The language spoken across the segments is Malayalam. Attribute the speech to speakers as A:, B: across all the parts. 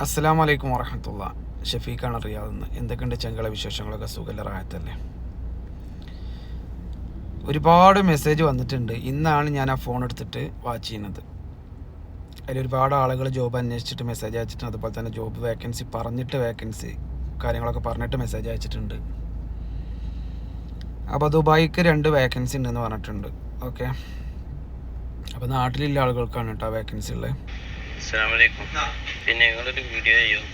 A: അസ്സലാമു അലൈക്കും വറഹ്മത്തുള്ളാ. ഷഫീഖാണ് റിയാദിൽ നിന്ന്. എന്തൊക്കെയുണ്ട് ചെങ്കള വിശേഷങ്ങളൊക്കെ? സുഖല്ല റാഹത്തല്ലേ? ഒരുപാട് മെസ്സേജ് വന്നിട്ടുണ്ട്. ഇന്നാണ് ഞാൻ ആ ഫോൺ എടുത്തിട്ട് വാച്ച് ചെയ്യുന്നത്. അതിൽ ഒരുപാട് ആളുകൾ ജോബ് അന്വേഷിച്ചിട്ട് മെസ്സേജ് അയച്ചിട്ടുണ്ട്. അതുപോലെ തന്നെ ജോബ് വേക്കൻസി കാര്യങ്ങളൊക്കെ പറഞ്ഞിട്ട് മെസ്സേജ് അയച്ചിട്ടുണ്ട്. അപ്പോൾ ദുബായിക്ക് 2 വേക്കൻസി ഉണ്ടെന്ന് പറഞ്ഞിട്ടുണ്ട്. ഓക്കെ, അപ്പോൾ നാട്ടിലുള്ള ആളുകൾക്കാണ് കേട്ടോ വേക്കൻസി ഉള്ളത്.
B: അസ്സലാമലൈക്കും. പിന്നെ നിങ്ങളൊരു വീഡിയോ ചെയ്യും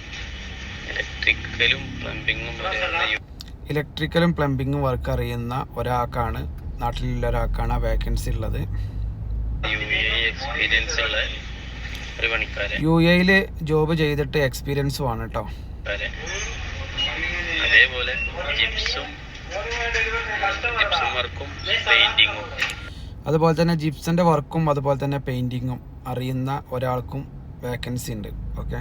A: ഇലക്ട്രിക്കലും പ്ലംബിങ്ങും വർക്ക് അറിയുന്ന ഒരാൾക്കാണ്, നാട്ടിലുള്ള ഒരാൾക്കാണ് ആ വേക്കൻസി ഉള്ളത്.
B: എക്സ്പീരിയൻസ് ഉള്ള ഒരു പണിക്കാരൻ,
A: UAE ജോബ് ചെയ്തിട്ട് എക്സ്പീരിയൻസും ആണ് കേട്ടോ.
B: അതേപോലെ ജിപ്സും വർക്കും പെയിന്റിങ്ങും,
A: അതുപോലെ തന്നെ ജിപ്സിൻ്റെ വർക്കും അതുപോലെ തന്നെ പെയിൻറ്റിങ്ങും അറിയുന്ന ഒരാൾക്കും വേക്കൻസി ഉണ്ട്. ഓക്കെ,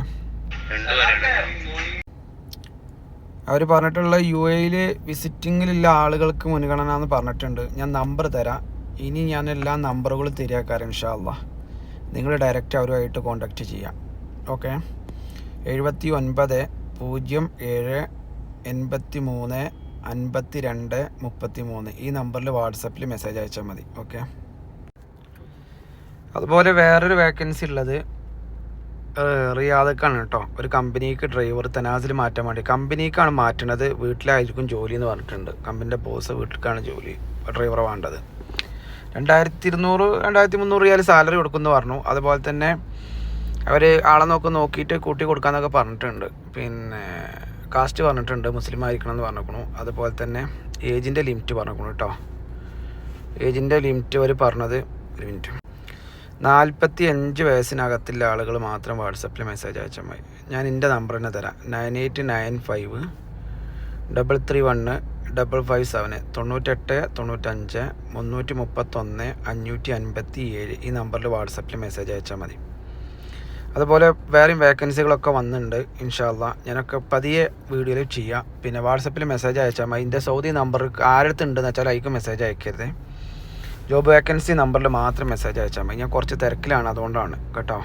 A: അവർ പറഞ്ഞിട്ടുള്ള UAE വിസിറ്റിങ്ങിലുള്ള ആളുകൾക്ക് മുൻഗണന എന്ന് പറഞ്ഞിട്ടുണ്ട്. ഞാൻ നമ്പർ തരാം. ഇനി ഞാൻ എല്ലാ നമ്പറുകളും തരിക ഇൻഷാ അല്ലാഹ്. നിങ്ങൾ ഡയറക്റ്റ് അവരുമായിട്ട് കോൺടാക്റ്റ് ചെയ്യാം. ഓക്കെ, 79 07 83 52 33 ഈ നമ്പറിൽ വാട്സപ്പിൽ മെസ്സേജ് അയച്ചാൽ മതി. ഓക്കെ, അതുപോലെ വേറൊരു വേക്കൻസി ഉള്ളത് റിയാദക്കാണ് കേട്ടോ. ഒരു കമ്പനിക്ക് ഡ്രൈവർ തനാസിൽ മാറ്റാൻ വേണ്ടി കമ്പനിക്കാണ് മാറ്റണത്. വീട്ടിലായിരിക്കും ജോലി എന്ന് പറഞ്ഞിട്ടുണ്ട്. കമ്പനിൻ്റെ ബോസ് വീട്ടിലേക്കാണ് ജോലി, ഡ്രൈവറെ വേണ്ടത്. 2200-2300 റിയാൽ സാലറി കൊടുക്കുമെന്ന് പറഞ്ഞു. അതുപോലെ തന്നെ അവർ ആളെ നോക്കിയിട്ട് കൂട്ടി കൊടുക്കാമെന്നൊക്കെ പറഞ്ഞിട്ടുണ്ട്. പിന്നെ കാസ്റ്റ് പറഞ്ഞിട്ടുണ്ട്, മുസ്ലിം ആയിരിക്കണം എന്ന് പറഞ്ഞിരിക്കണു. അതുപോലെ തന്നെ ഏജിൻ്റെ ലിമിറ്റ് പറഞ്ഞിരിക്കണു കേട്ടോ. ഏജിൻ്റെ ലിമിറ്റ് അവർ പറഞ്ഞത് 45 വയസ്സിനകത്തുള്ള ആളുകൾ മാത്രം വാട്സപ്പിൽ മെസ്സേജ് അയച്ചാൽ മതി. ഞാൻ എൻ്റെ നമ്പർ തന്നെ തരാം. 9895 331 557 98 95 331 557 ഈ നമ്പറിൽ വാട്സപ്പിൽ മെസ്സേജ് അയച്ചാൽ മതി. അതുപോലെ വേറെയും വേക്കൻസികളൊക്കെ വന്നിട്ടുണ്ട്. ഇൻഷാ അല്ലാഹ് ഞാനൊക്കെ പതിയെ വീഡിയോയിൽ ചെയ്യാം. പിന്നെ വാട്സപ്പിൽ മെസ്സേജ് അയച്ചാൽ മതി. എൻ്റെ സൗദി നമ്പർ ആരടുത്തുണ്ടെന്ന് വെച്ചാൽ അതിലേക്ക് മെസ്സേജ് അയക്കരുത്. ജോബ് വേക്കൻസി നമ്പറിൽ മാത്രം മെസ്സേജ് അയച്ചാൽ മതി. ഞാൻ കുറച്ച് തിരക്കിലാണ്, അതുകൊണ്ടാണ് കേട്ടോ.